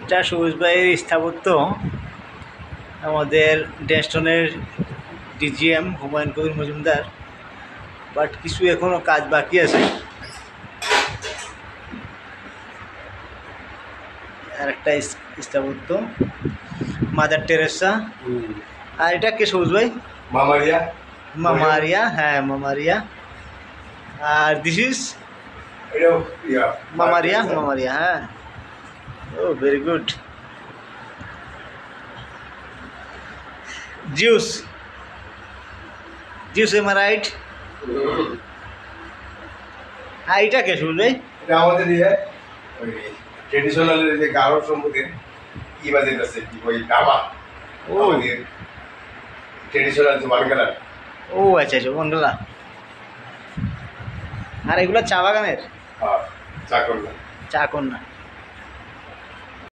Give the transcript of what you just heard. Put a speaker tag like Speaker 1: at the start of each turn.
Speaker 1: এটা সবুজ ভাইয়ের স্থাপত্য আমাদের ডেস্টনের ডিজিএম হুমায়ুন কবির মজুমদার, বাট কিছু এখনও কাজ বাকি আছে। আর একটা স্থাপত্য মাদার টেরেসা। আর এটা কে সবুজ ভাই?
Speaker 2: মামারিয়া।
Speaker 1: মামারিয়া, হ্যাঁ মামারিয়া। আর দিস ইজ মামারিয়া, মামারিয়া, হ্যাঁ। Oh very good. Zeus, Zeus am I right? হ্যাঁ, এটা কে সবুজ ভাই?
Speaker 2: এটা আমাদের ট্রেডিশনাল যে গারো সম্পদের কি বাজেট আছে কি ওই ডাবা।
Speaker 1: ও
Speaker 2: আমাদের ট্রেডিশনাল যে বাঙ্গালা।
Speaker 1: ও আচ্ছা আচ্ছা, মন্ডলা। আর এগুলো চা বাগানের?
Speaker 2: হ্যাঁ, চা করলাম।
Speaker 1: চা কন্যা।